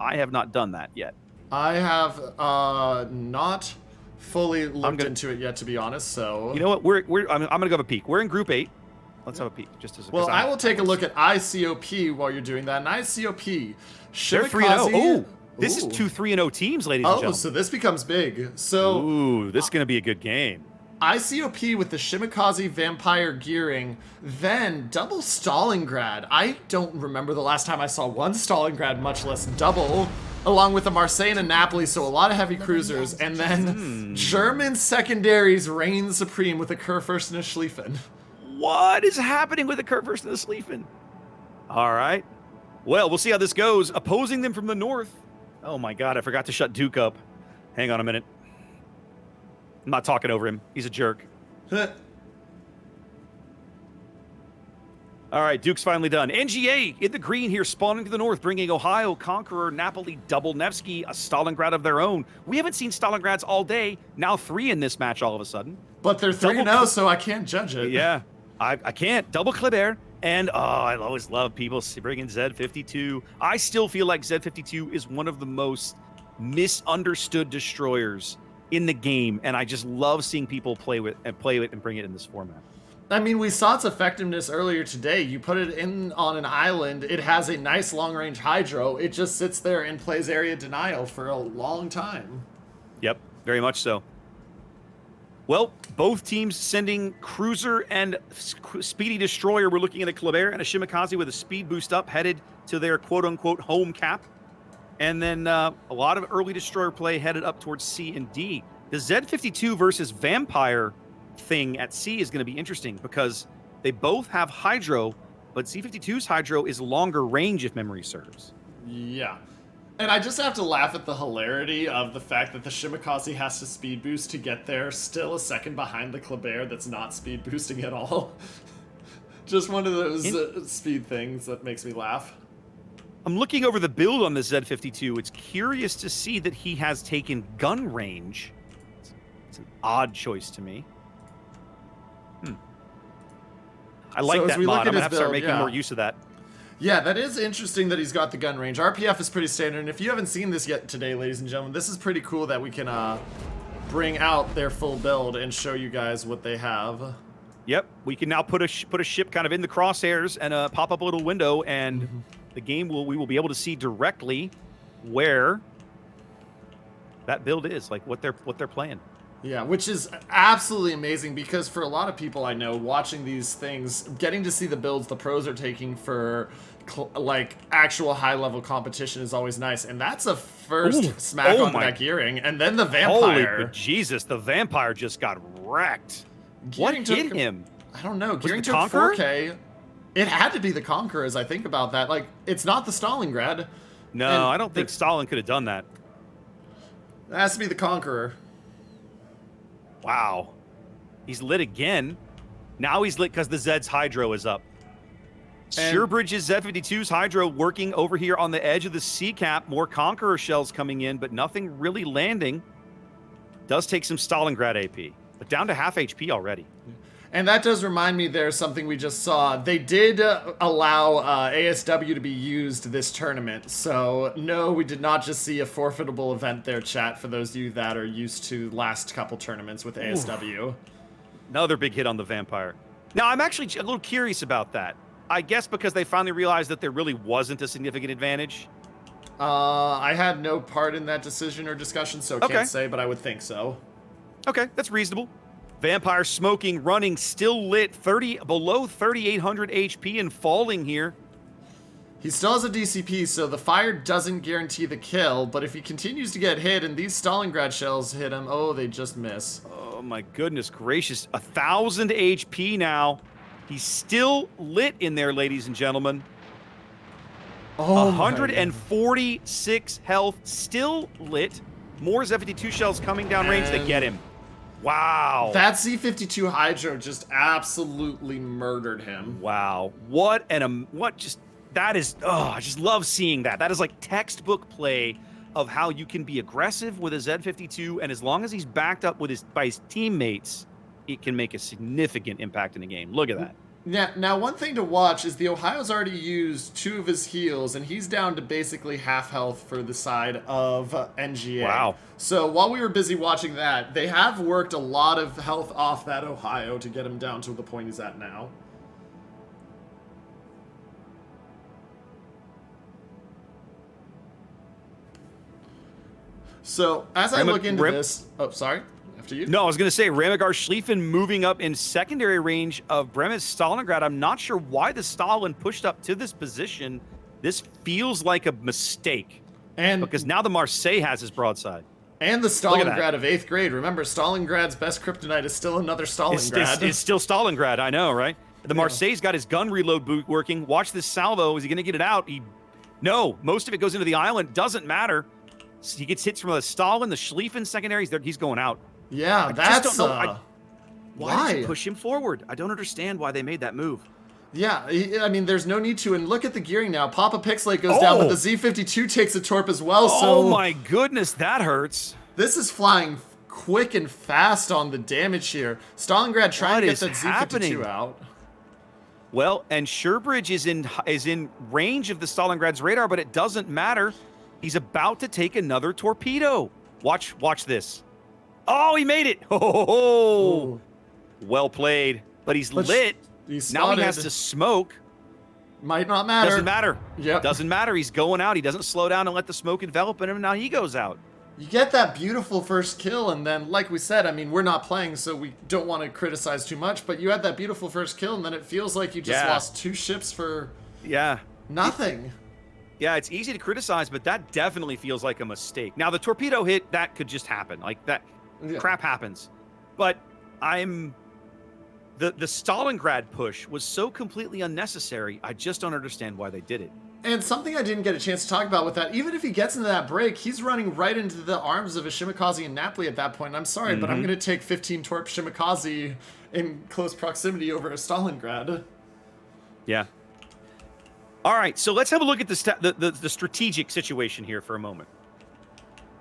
I have not done that yet. I have not fully looked into it yet, to be honest. So you know what? I'm gonna go have a peek. We're in Group 8. Let's have a peek. Just as well, I will take a look at ICOP while you're doing that. And ICOP, they're 3-0. Oh, this is Ooh. 2 3-0 teams, ladies and gentlemen. Oh, so this becomes big. So ooh, this is gonna be a good game. ICOP with the Shimikaze Vampire gearing, then double Stalingrad. I don't remember the last time I saw one Stalingrad, much less double, along with the Marseille and Napoli, so a lot of heavy cruisers, and then German secondaries reign supreme with a Kurfürst and a Schlieffen. What is happening with the Kurfürst and the Schlieffen? All right. Well, we'll see how this goes. Opposing them from the north. Oh my God, I forgot to shut Duke up. Hang on a minute. I'm not talking over him. He's a jerk. All right, Duke's finally done. NGA in the green here, spawning to the north, bringing Ohio, Conqueror, Napoli, Double Nevsky, a Stalingrad of their own. We haven't seen Stalingrads all day. Now 3 in this match all of a sudden. But they're 3-0, so I can't judge it. Yeah, I can't. Double Kleber. And, I always love people bringing Z52. I still feel like Z52 is one of the most misunderstood destroyers in the game, and I just love seeing people play it and bring it in this format. I mean, we saw its effectiveness earlier today. You put it in on an island, it has a nice long-range hydro. It just sits there and plays area denial for a long time. Yep, very much so. Well, both teams sending cruiser and speedy destroyer. We're looking at a Kleber and a Shimikaze with a speed boost up, headed to their quote-unquote home cap. And then a lot of early destroyer play headed up towards C and D. The Z52 versus Vampire thing at C is going to be interesting because they both have hydro, but Z52's hydro is longer range if memory serves. Yeah. And I just have to laugh at the hilarity of the fact that the Shimikaze has to speed boost to get there, still a second behind the Kleber that's not speed boosting at all. Just one of those speed things that makes me laugh. I'm looking over the build on the Z52. It's curious to see that he has taken gun range. It's an odd choice to me. I like that mod. I'm going to have to start making more use of that. Yeah, that is interesting that he's got the gun range. RPF is pretty standard, and if you haven't seen this yet today, ladies and gentlemen, this is pretty cool that we can bring out their full build and show you guys what they have. Yep, we can now put a ship kind of in the crosshairs and pop up a little window, and the game we will be able to see directly where that build is, like what they're playing. Yeah, which is absolutely amazing because for a lot of people I know watching these things, getting to see the builds the pros are taking for like actual high-level competition is always nice, and that's a first smack on that gearing, and then the Vampire. Holy Jesus, the Vampire just got wrecked. What hit him? I don't know. Gearing took 4K. It had to be the Conqueror as I think about that. Like, it's not the Stalingrad. No, I don't think Stalin could have done that. It has to be the Conqueror. Wow. He's lit again. Now he's lit because the Zed's hydro is up. Surebridge's Z52's hydro working over here on the edge of the C cap. More Conqueror shells coming in, but nothing really landing. Does take some Stalingrad AP, but down to half HP already. And that does remind me there's something we just saw. They did allow ASW to be used this tournament. So, no, we did not just see a forfeitable event there, chat, for those of you that are used to last couple tournaments with ASW. Ooh. Another big hit on the Vampire. Now, I'm actually a little curious about that. I guess because they finally realized that there really wasn't a significant advantage. I had no part in that decision or discussion, so I can't say, but I would think so. Okay, that's reasonable. Vampire smoking, running, still lit, below 3,800 HP and falling here. He still has a DCP, so the fire doesn't guarantee the kill, but if he continues to get hit and these Stalingrad shells hit him, they just miss. Oh my goodness gracious. 1,000 HP now. He's still lit in there, ladies and gentlemen. 146 health, still lit. More Z52 shells coming down range that get him. Wow. That Z52 Hydro just absolutely murdered him. Wow. That is, I just love seeing that. That is like textbook play of how you can be aggressive with a Z52, and as long as he's backed up by his teammates, it can make a significant impact in the game. Look at that. Yeah, now one thing to watch is the Ohio's already used 2 of his heals, and he's down to basically half health for the side of NGA. Wow. So while we were busy watching that, they have worked a lot of health off that Ohio to get him down to the point he's at now. So as I look into this... Oh, sorry. After you. No, I was going to say, Ramagar Schlieffen moving up in secondary range of Bremis Stalingrad. I'm not sure why the Stalin pushed up to this position. This feels like a mistake. And because now the Marseille has his broadside. And the Stalingrad of 8th grade. Remember, Stalingrad's best kryptonite is still another Stalingrad. It's still Stalingrad, I know, right? The Marseille's got his gun reload boot working. Watch this salvo. Is he going to get it out? No, most of it goes into the island. Doesn't matter. He gets hits from the Stalin, the Schlieffen secondaries. He's going out. Yeah, that's... why did you push him forward? I don't understand why they made that move. Yeah, I mean, there's no need to. And look at the gearing now. Papa Pixlate goes down, but the Z-52 takes a torp as well. Oh my goodness, that hurts. This is flying quick and fast on the damage here. Stalingrad trying to get that Z-52 out. Well, and Sherbridge is in range of the Stalingrad's radar, but it doesn't matter. He's about to take another torpedo. Watch this. Oh, he made it! Oh, well played. But he's lit. Now he has to smoke. Might not matter. Doesn't matter. Yep. Doesn't matter. He's going out. He doesn't slow down and let the smoke envelop him. Now he goes out. You get that beautiful first kill, and then, like we said, I mean, we're not playing, so we don't want to criticize too much, but you had that beautiful first kill, and then it feels like you just lost 2 ships for nothing. Yeah, it's easy to criticize, but that definitely feels like a mistake. Now, the torpedo hit, that could just happen. Like, that crap happens. But the Stalingrad push was so completely unnecessary, I just don't understand why they did it. And something I didn't get a chance to talk about with that, even if he gets into that break, he's running right into the arms of a Shimikaze and Napoli at that point. And I'm sorry, but I'm going to take 15 Torp Shimikaze in close proximity over a Stalingrad. Yeah. All right, so let's have a look at the strategic situation here for a moment.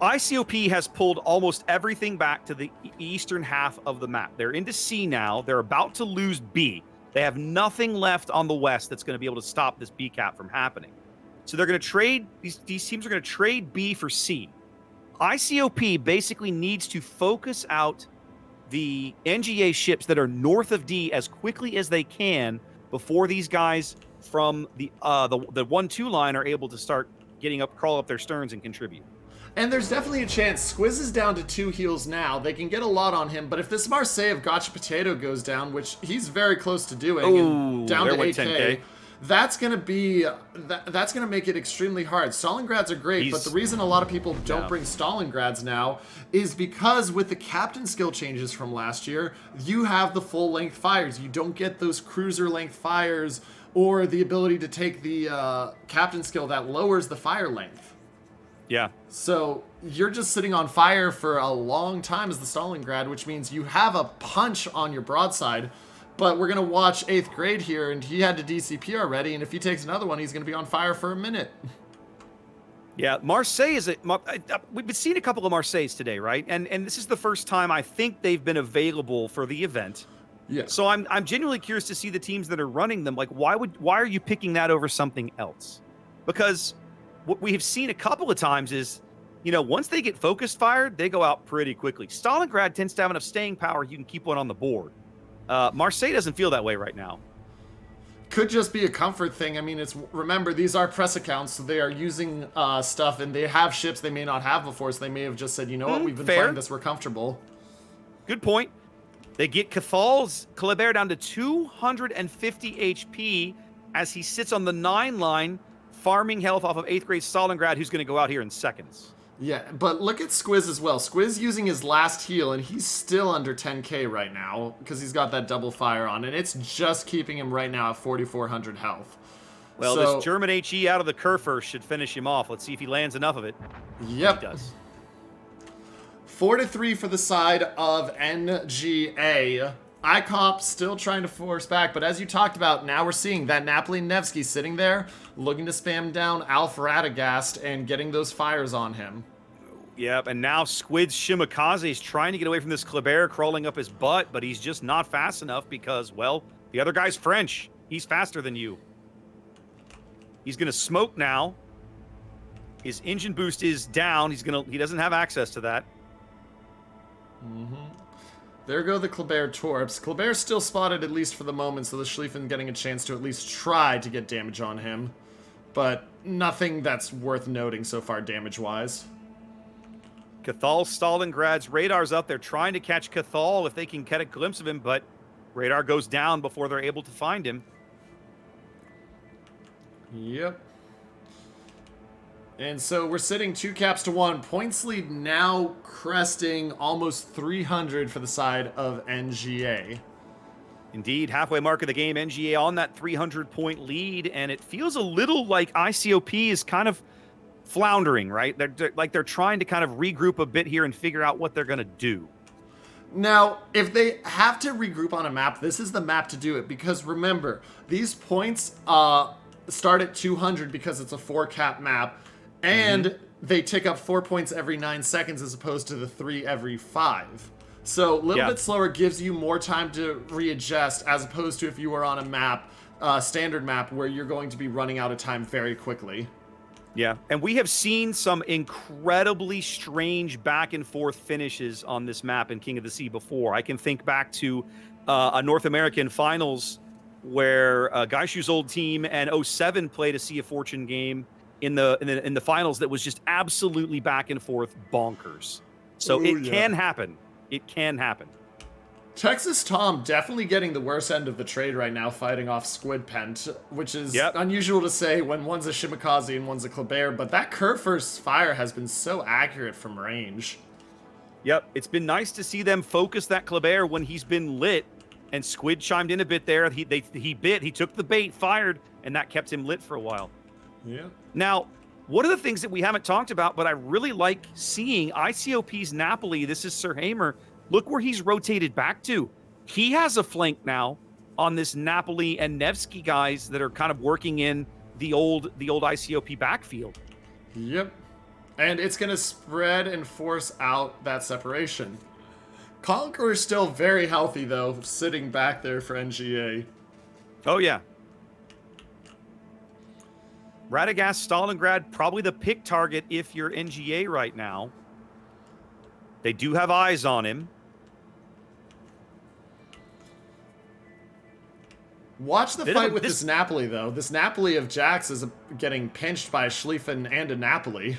ICOP has pulled almost everything back to the eastern half of the map. They're into C now. They're about to lose B. They have nothing left on the west that's going to be able to stop this B cap from happening. So they're going to trade, these teams are going to trade B for C. ICOP basically needs to focus out the NGA ships that are north of D as quickly as they can before these guys from the 1-2 line are able to start crawl up their sterns and contribute. And there's definitely a chance. Squiz is down to 2 heals now. They can get a lot on him, but if this Marseille of Gotcha Potato goes down, which he's very close to doing, and down to 8K, that's gonna make it extremely hard. Stalingrads are great, but the reason a lot of people don't bring Stalingrads now is because with the captain skill changes from last year, you have the full length fires. You don't get those cruiser length fires or the ability to take the captain skill that lowers the fire length. Yeah. So you're just sitting on fire for a long time as the Stalingrad, which means you have a punch on your broadside. But we're going to watch 8th grade here, and he had to DCP already, and if he takes another one, he's going to be on fire for a minute. Yeah, Marseille is we've been seeing a couple of Marseilles today, right? And this is the first time I think they've been available for the event. Yeah. So I'm genuinely curious to see the teams that are running them. Like, why are you picking that over something else? Because what we have seen a couple of times is, once they get focused fired, they go out pretty quickly. Stalingrad tends to have enough staying power. You can keep one on the board. Marseille doesn't feel that way right now. Could just be a comfort thing. I mean, remember, these are press accounts, so they are using stuff, and they have ships they may not have before, so they may have just said, you know what, we've been playing this, we're comfortable. Good point. They get Cathal's Colbert down to 250 HP as he sits on the 9 line, farming health off of 8th grade Stalingrad, who's going to go out here in seconds. Yeah, but look at Squiz as well. Squiz using his last heal, and he's still under 10k right now because he's got that double fire on, and it's just keeping him right now at 4,400 health. Well, this German HE out of the Kerfer should finish him off. Let's see if he lands enough of it. Yep. He does. 4-3 for the side of NGA. ICOP still trying to force back, but as you talked about, now we're seeing that Napoli Nevsky sitting there, looking to spam down Alf Radagast and getting those fires on him. Yep, and now Squid's Shimikaze is trying to get away from this Kleber crawling up his butt, but he's just not fast enough because, well, The other guy's French. He's faster than you. He's going to smoke now. His engine boost is down. He doesn't have access to that. There go the Kleber Torps. Kleber's still spotted, at least for the moment, so the Schlieffen getting a chance to at least try to get damage on him. But nothing that's worth noting so far damage-wise. Cathal Stalingrad's radar's up. They're trying to catch Cathal if they can get a glimpse of him, but radar goes down before they're able to find him. Yep. And so we're sitting 2 caps to 1. Points lead now cresting almost 300 for the side of NGA. Indeed, halfway mark of the game, NGA on that 300-point lead, and it feels a little like ICOP is kind of floundering, right? They're trying to kind of regroup a bit here and figure out what they're going to do. Now, if they have to regroup on a map, this is the map to do it, because remember, these points start at 200 because it's a 4-cap map, and they tick up 4 points every 9 seconds as opposed to the 3 every 5. So a little bit slower gives you more time to readjust as opposed to if you were on a map, standard map, where you're going to be running out of time very quickly. Yeah, and we have seen some incredibly strange back and forth finishes on this map in King of the Sea before. I can think back to a North American finals where Gaishu's old team and 07 played a Sea of Fortune game in the finals that was just absolutely back and forth bonkers. So it can happen. It can happen. Texas Tom definitely getting the worst end of the trade right now, fighting off Squid Pent, which is unusual to say when one's a Shimakaze and one's a Kleber, but that Kerfurst's fire has been so accurate from range. Yep, it's been nice to see them focus that Kleber when he's been lit, and Squid chimed in a bit there. He took the bait, fired, and that kept him lit for a while. Yeah. Now, one of the things that we haven't talked about, but I really like seeing ICOP's Napoli, this is Sir Hamer, look where he's rotated back to. He has a flank now on this Napoli and Nevsky guys that are kind of working in the old ICOP backfield. Yep. And it's going to spread and force out that separation. Conqueror's still very healthy, though, sitting back there for NGA. Oh, yeah. Radagast, Stalingrad, probably the pick target if you're NGA right now. They do have eyes on him. Watch the fight with this Napoli, though. This Napoli of Jax is getting pinched by a Schlieffen and a Napoli.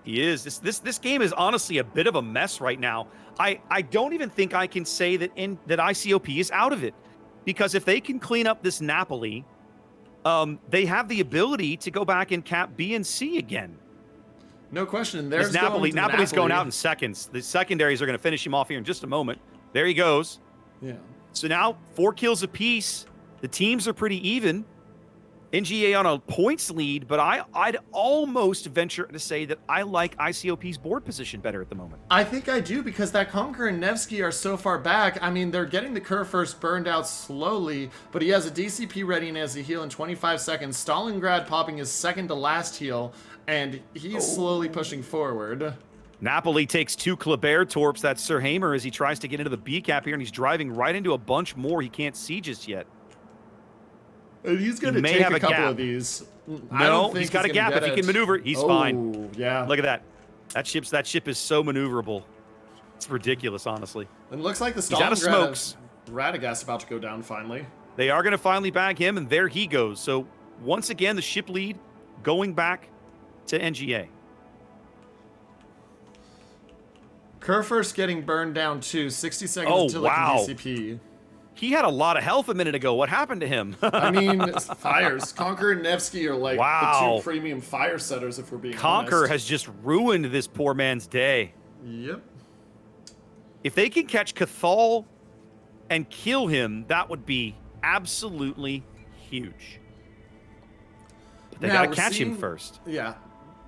He is. This game is honestly a bit of a mess right now. I don't even think I can say that ICOP is out of it. Because if they can clean up this Napoli, they have the ability to go back and cap B and C again. No question. There's Napoli's going out in seconds. The secondaries are going to finish him off here in just a moment. There he goes. Yeah. So now 4 kills apiece. The teams are pretty even. NGA on a points lead, but I'd almost venture to say that I like ICOP's board position better at the moment. I think I do, because that Conqueror and Nevsky are so far back. I mean, they're getting the Kerfurst burned out slowly, but he has a DCP ready and has a heal in 25 seconds. Stalingrad popping his second to last heal, and he's slowly pushing forward. Napoli takes 2 Kleber Torps. That's Sir Hamer as he tries to get into the B cap here, and he's driving right into a bunch more he can't see just yet. And he's going to take a couple of these. No, he's got a gap. If he can maneuver, he's fine. Yeah. Look at that. That ship is so maneuverable. It's ridiculous, honestly. And looks like the Stalingrad of Radagast about to go down finally. They are going to finally bag him, and there he goes. So once again, the ship lead going back to NGA. Kerfurst getting burned down too. 60 seconds until the DCP. He had a lot of health a minute ago. What happened to him? I mean, it's fires. Conqueror and Nevsky are like the 2 premium fire setters, if we're being Conqueror honest. has just ruined this poor man's day. Yep. If they can catch Cathal and kill him, that would be absolutely huge. But they got to catch him first. Yeah.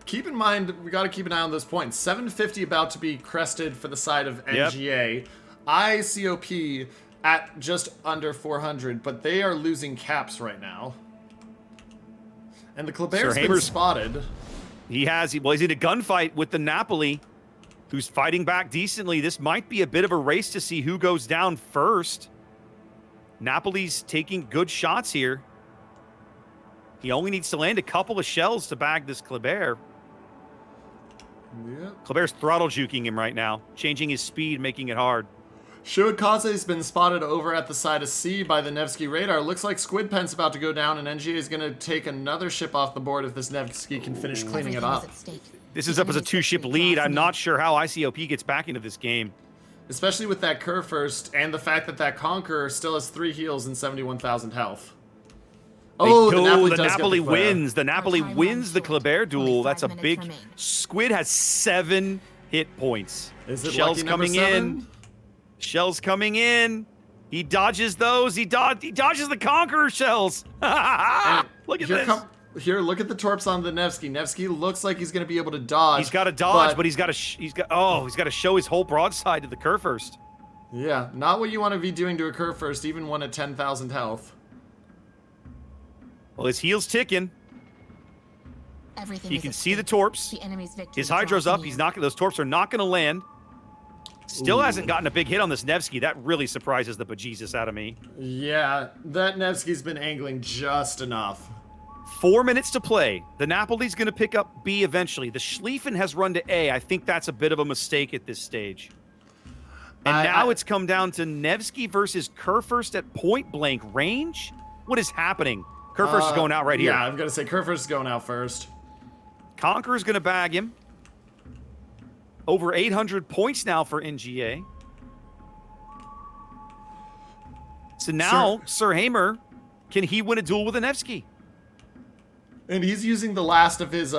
Keep in mind, we got to keep an eye on those points. 750 about to be crested for the side of NGA. Yep. ICOP at just under 400, but they are losing caps right now. And the Kleber's been spotted. He's in a gunfight with the Napoli, who's fighting back decently. This might be a bit of a race to see who goes down first. Napoli's taking good shots here. He only needs to land a couple of shells to bag this Kleber. Yeah. Kleber's throttle juking him right now, changing his speed, making it hard. Shimikaze's been spotted over at the side of C by the Nevsky radar. Looks like Squid Pen's about to go down, and NGA is going to take another ship off the board if this Nevsky can finish cleaning it up. This is up as a 2-ship lead. I'm not sure how ICOP gets back into this game. Especially with that Kerr first, and the fact that that Conqueror still has 3 heals and 71,000 health. Oh, the Napoli wins. The Napoli wins the Kleber duel. That's a big... remain. Squid has 7 hit points. Is it Shells lucky number coming 7? in. Shells coming in. He dodges those. He dodges the Conqueror shells. Look at this. Here, look at the torps on the Nevsky. Nevsky looks like he's going to be able to dodge. He's got to dodge, but he's got to show his whole broadside to the Kerr first. Yeah, not what you want to be doing to a Kerr first, even one at 10,000 health. Well, his heel's ticking. Everything He can see the torps. The enemy's victory His hydro's draws up. near. He's not. Those torps are not going to land. Still hasn't gotten a big hit on this Nevsky. That really surprises the bejesus out of me. Yeah, that Nevsky's been angling just enough. 4 minutes to play. The Napoli's going to pick up B eventually. The Schlieffen has run to A. I think that's a bit of a mistake at this stage. And now it's come down to Nevsky versus Kerr first at point blank range. What is happening? Kerr first is going out right here. Yeah, I'm going to say Kerr first is going out first. Conqueror's going to bag him. Over 800 points now for NGA. So now, Sir Hamer, can he win a duel with a Nevsky? And he's using the last of his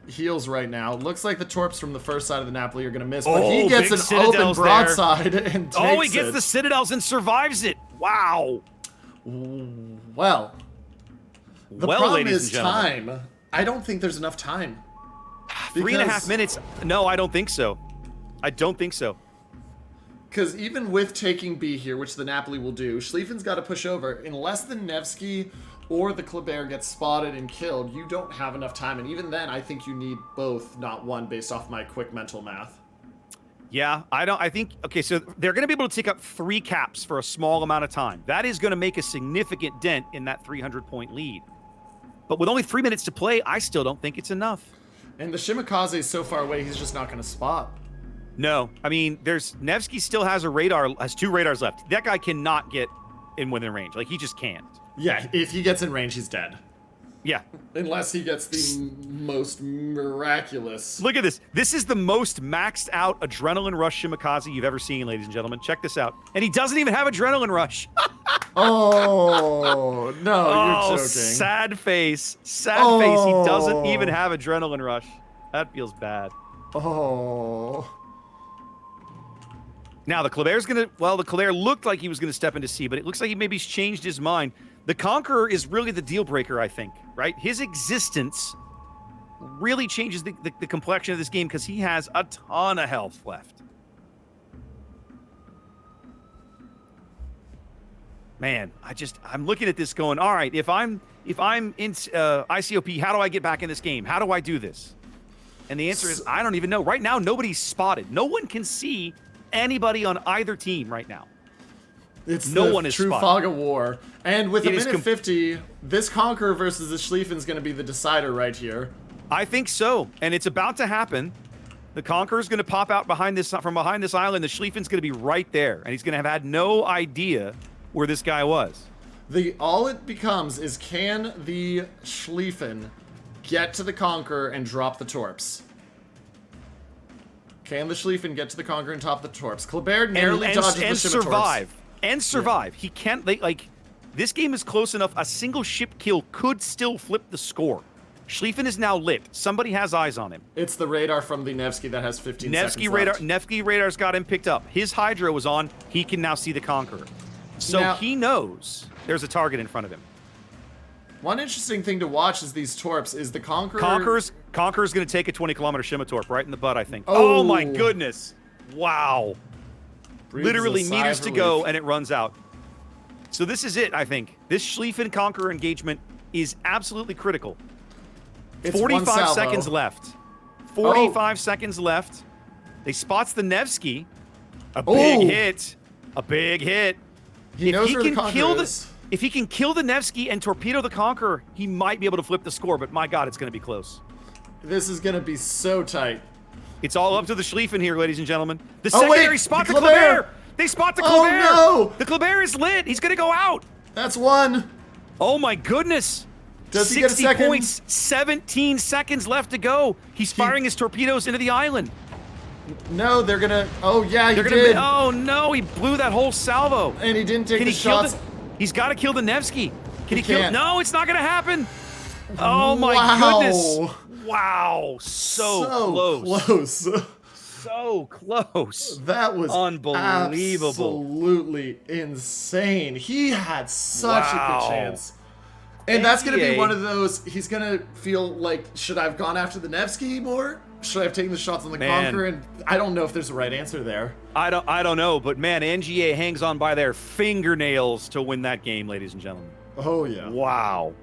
heals right now. Looks like the torps from the first side of the Napoli are going to miss, but he gets an open broadside and takes he gets the Citadels and survives it. Wow. Well, the problem is time. I don't think there's enough time. 3.5 minutes. No, I don't think so. I don't think so. Because even with taking B here, which the Napoli will do, Schlieffen's got to push over. Unless the Nevsky or the Kleber gets spotted and killed, you don't have enough time. And even then, I think you need both, not one, based off my quick mental math. Yeah, I think, okay, so they're going to be able to take up 3 caps for a small amount of time. That is going to make a significant dent in that 300-point lead. But with only 3 minutes to play, I still don't think it's enough. And the Shimikaze is so far away, he's just not going to spot. No, I mean, Nevsky still has 2 radars left. That guy cannot get in within range. Like, he just can't. Yeah, if he gets in range, he's dead. Yeah. Unless he gets the most miraculous. Look at this. This is the most maxed out adrenaline rush Shimikaze you've ever seen, ladies and gentlemen. Check this out. And he doesn't even have adrenaline rush. Oh, no, you're joking. Sad face. Sad face. He doesn't even have adrenaline rush. That feels bad. Oh. Now, the Kleber's going to... Well, the Kleber looked like he was going to step into C, but it looks like he maybe changed his mind. The Conqueror is really the deal breaker, I think, right? His existence really changes the complexion of this game because he has a ton of health left. Man, I'm looking at this going, all right, if I'm in ICOP, how do I get back in this game? How do I do this? And the answer is, I don't even know. Right now, nobody's spotted. No one can see anybody on either team right now. It's the true fog of war. And with a minute 50, this Conqueror versus the Schlieffen's going to be the decider right here. I think so. And it's about to happen. The Conqueror's going to pop out from behind this island. The Schlieffen's going to be right there. And he's going to have had no idea where this guy was. All it becomes is, can the Schlieffen get to the Conqueror and drop the torps? Can the Schlieffen get to the Conqueror and top the torps? Kleber narrowly dodges the survive. And survive. Yeah. He can't, this game is close enough. A single ship kill could still flip the score. Schlieffen is now lit. Somebody has eyes on him. It's the radar from the Nevsky that has 15 seconds left. Nevsky radar's got him picked up. His Hydra was on. He can now see the Conqueror. So he knows there's a target in front of him. One interesting thing to watch is these torps. Is the Conqueror... Conqueror's going to take a 20-kilometer Shimmatorp right in the butt, I think. Oh, my goodness. Wow. Literally meters to go, and it runs out. So this is it, I think. This Schlieffen Conqueror engagement is absolutely critical. It's 45 seconds left. 45 seconds left. They spots the Nevsky. A big hit. A big hit. He knows where the Conqueror is. If he can kill the Nevsky and torpedo the Conqueror, he might be able to flip the score, but my God, it's going to be close. This is going to be so tight. It's all up to the Schlieffen here, ladies and gentlemen. The Oh, wait, secondary spot the the Kleber. Kleber! They spot the Kleber! Oh, no! The Kleber is lit! He's going to go out! That's one. Oh my goodness! Does he get a 60 second? points, 17 seconds left to go. He's firing his torpedoes into the island. No, they're going to... Oh, yeah, he They're did. Oh no, he blew that whole salvo. And he didn't take Can the he kill shots. He's got to kill the Nevsky. Can he kill? can't. No, it's not going to happen. Oh my Wow. goodness! Wow, so close. So close. That was unbelievable. Absolutely insane. He had such a Wow. good chance. And that's going to be NGA. one of those, he's going to feel like, should I have gone after the Nevsky more? Should I have taken the shots on the Man. Conqueror? And I don't know if there's a right answer there. I don't know, but man, NGA hangs on by their fingernails to win that game, ladies and gentlemen. Oh, yeah. Wow.